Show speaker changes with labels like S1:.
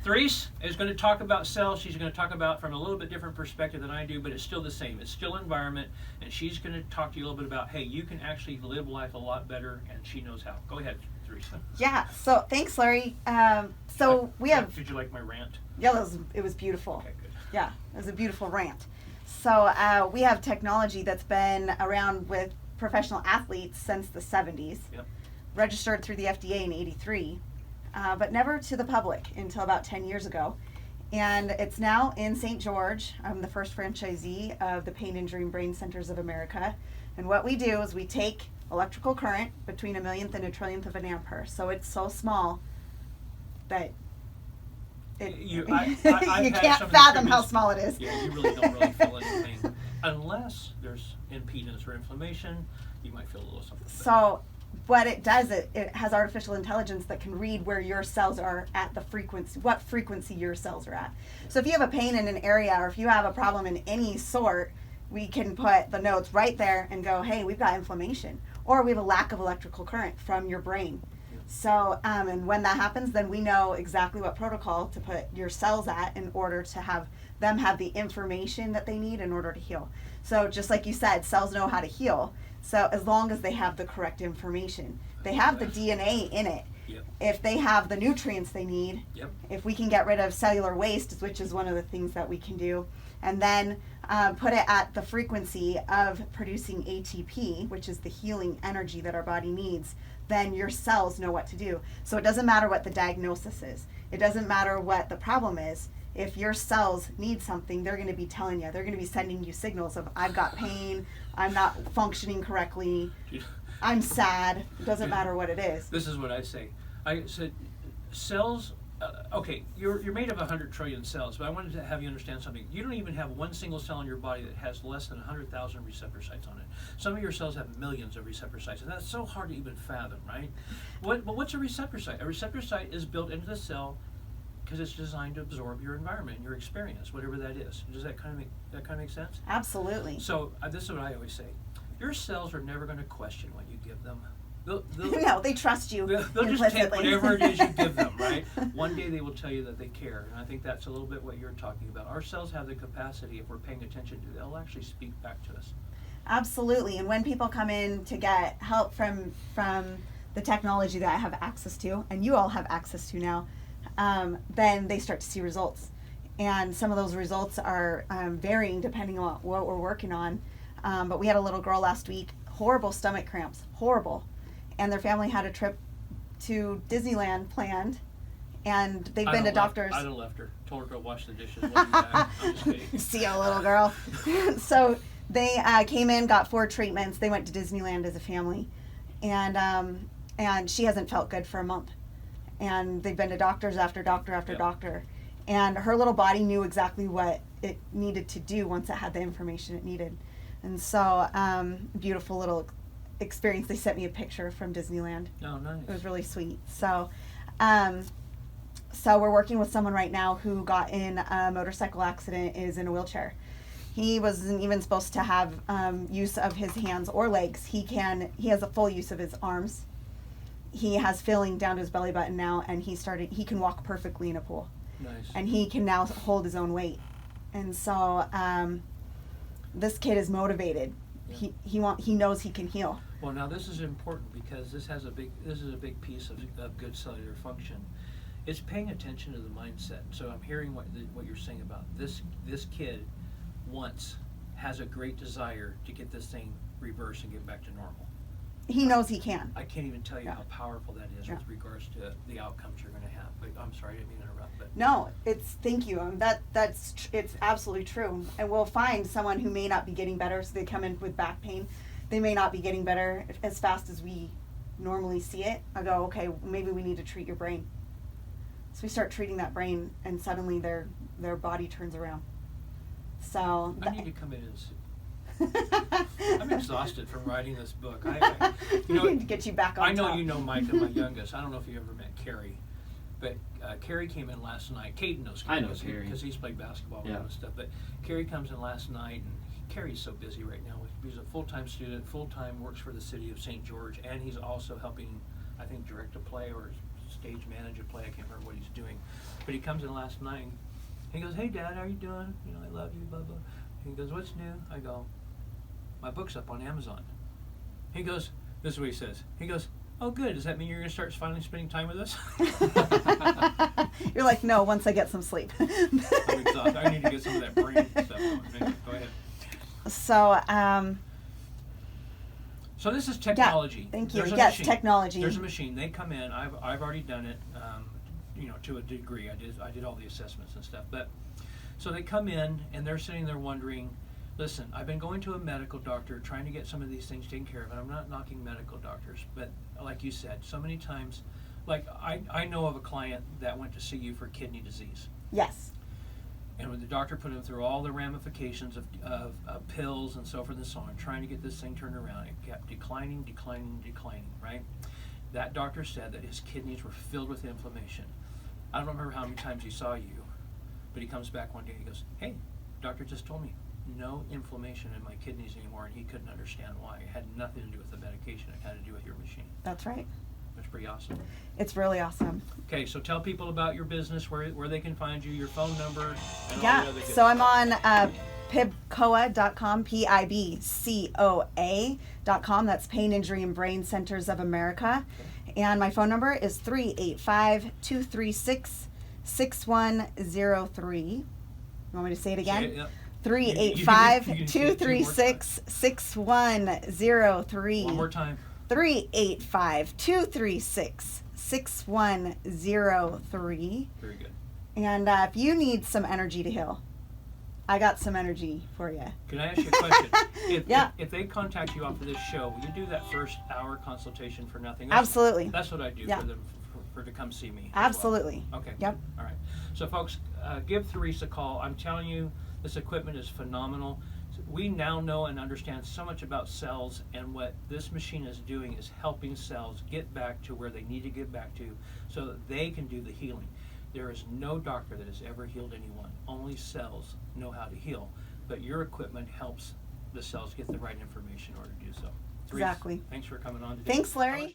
S1: Therese is going to talk about cells. She's going to talk about from a little bit different perspective than I do, but it's still the same. It's still environment, and she's going to talk to you a little bit about, hey, you can actually live life a lot better, and she knows how. Go ahead, Therese.
S2: Yeah, so thanks, Larry. We have...
S1: Did you like my rant?
S2: Yeah, it was beautiful.
S1: Okay, good.
S2: Yeah, it was a beautiful rant. So we have technology that's been around with professional athletes since the 70s,
S1: Yep.
S2: registered through the FDA in '83, but never to the public until about 10 years ago. And it's now in St. George. I'm the first franchisee of the Pain, Injury, and Brain Centers of America. And what we do is we take electrical current between a millionth and a trillionth of an ampere. So it's so small that you can't fathom how small it is.
S1: Yeah, you really don't really feel anything. Unless there's impedance or inflammation, you might feel a little something.
S2: So what it does, it has artificial intelligence that can read where your cells are at the frequency, what frequency your cells are at. So if you have a pain in an area, or if you have a problem in any sort, we can put the notes right there and go, hey, we've got inflammation, or we have a lack of electrical current from your brain. So, and when that happens, then we know exactly what protocol to put your cells at in order to have them have the information that they need in order to heal. So just like you said, cells know how to heal. So as long as they have the correct information, they have the DNA in it.
S1: Yep.
S2: If they have the nutrients they need,
S1: Yep.
S2: if we can get rid of cellular waste, which is one of the things that we can do, and then put it at the frequency of producing ATP, which is the healing energy that our body needs, then your cells know what to do. So it doesn't matter what the diagnosis is. It doesn't matter what the problem is. If your cells need something, they're going to be telling you. They're going to be sending you signals of, I've got pain, I'm not functioning correctly, I'm sad. It doesn't matter what it is.
S1: This is what I say. I said, cells, okay, you're made of 100 trillion cells, but I wanted to have you understand something. You don't even have one single cell in your body that has less than 100,000 receptor sites on it. Some of your cells have millions of receptor sites, and that's so hard to even fathom, right? But what's a receptor site? A receptor site is built into the cell because it's designed to absorb your environment, your experience, whatever that is. Does that kind of make sense?
S2: Absolutely.
S1: So this is what I always say. Your cells are never going to question what you give them.
S2: No, they trust you.
S1: They'll just take whatever it is you give them, right? One day they will tell you that they care, and I think that's a little bit what you're talking about. Our cells have the capacity, if we're paying attention to, they'll actually speak back to us.
S2: Absolutely, and when people come in to get help from the technology that I have access to, and you all have access to now, then they start to see results. And some of those results are varying depending on what we're working on. But we had a little girl last week, horrible stomach cramps, horrible. And their family had a trip to Disneyland planned, and they've been to doctors.
S1: I'd have left her. Told her to go wash the dishes. I'm just kidding.
S2: See ya, little girl. So they came in, got 4 treatments. They went to Disneyland as a family, and she hasn't felt good for a month. And they've been to doctors after doctor after doctor, and her little body knew exactly what it needed to do once it had the information it needed. And so, beautiful little experience. They sent me a picture from Disneyland.
S1: Oh, nice.
S2: It was really sweet. So we're working with someone right now who got in a motorcycle accident, is in a wheelchair. He wasn't even supposed to have use of his hands or legs. He has a full use of his arms. He has filling down to his belly button now, and he can walk perfectly in a pool.
S1: Nice.
S2: And he can now hold his own weight. And so this kid is motivated. Yeah. He knows he can heal.
S1: Well, now this is important because this is a big piece of good cellular function. It's paying attention to the mindset. So I'm hearing what you're saying about this kid has a great desire to get this thing reversed and get back to normal.
S2: He knows he can.
S1: I can't even tell you how powerful that is with regards to the outcomes you're going to have. But I'm sorry, I didn't mean to interrupt. But
S2: no, thank you. It's absolutely true. And we'll find someone who may not be getting better, so they come in with back pain. They may not be getting better as fast as we normally see it. I go, okay, maybe we need to treat your brain. So we start treating that brain, and suddenly their body turns around. So
S1: I need to come in and see. I'm exhausted from writing this book.
S2: You know, to get you back on
S1: I know
S2: top.
S1: You know Micah, my youngest. I don't know if you ever met Carrie, but Carrie came in last night. Caden knows Carrie.
S3: I know Carrie
S1: because he's played basketball and stuff. But Carrie comes in last night, and Carrie's so busy right now. He's a full-time student, full-time works for the city of St. George, and he's also helping, I think, direct a play or stage manage a play. I can't remember what he's doing, but he comes in last night. And he goes, "Hey, Dad, how are you doing? You know, I love you, blah blah." He goes, "What's new?" I go, "My book's up on Amazon." He goes, "This is what he says." He goes, "Oh, good. Does that mean you're going to start finally spending time with us?"
S2: You're like, no, once I get some sleep.
S1: I'm exhausted. I need to get some of that brain stuff going. Anyway, go ahead.
S2: So,
S1: this is technology.
S2: Yeah, thank you.
S1: There's a
S2: Yes,
S1: machine.
S2: technology.
S1: There's a machine. They come in. I've already done it. You know, to a degree. I did all the assessments and stuff. But so they come in and they're sitting there wondering, listen, I've been going to a medical doctor trying to get some of these things taken care of, and I'm not knocking medical doctors, but like you said, so many times, like I know of a client that went to see you for kidney disease.
S2: Yes.
S1: And when the doctor put him through all the ramifications of pills and so forth and so on, trying to get this thing turned around, it kept declining, right? That doctor said that his kidneys were filled with inflammation. I don't remember how many times he saw you, but he comes back one day, he goes, "Hey, doctor just told me no inflammation in my kidneys anymore," and he couldn't understand why. It had nothing to do with the medication, it had to do with your machine.
S2: That's right.
S1: That's pretty awesome.
S2: It's really awesome.
S1: Okay, so tell people about your business, where they can find you, your phone number, and all the
S2: Yeah,
S1: other good
S2: so I'm
S1: stuff.
S2: on PIBCOA.com, PIBCOA.com. That's Pain, Injury, and Brain Centers of America. And my phone number is 385-236-6103. You want me to say it again?
S1: Say it, yep.
S2: 385-236-6103.
S1: One more time.
S2: 385-236-6103.
S1: Very good.
S2: And if you need some energy to heal, I got some energy for you.
S1: Can I ask you a question?
S2: Yeah.
S1: If they contact you after this show, will you do that first hour consultation for nothing?
S2: Absolutely.
S1: That's what I do
S2: Yeah.
S1: for them for to come see me. as
S2: Absolutely.
S1: well. Okay.
S2: Yep.
S1: All right. So folks, give Therese a call. I'm telling you, this equipment is phenomenal. We now know and understand so much about cells, and what this machine is doing is helping cells get back to where they need to get back to so that they can do the healing. There is no doctor that has ever healed anyone. Only cells know how to heal. But your equipment helps the cells get the right information in order to do so. Therese,
S2: Exactly.
S1: thanks for coming on today.
S2: Thanks, Larry.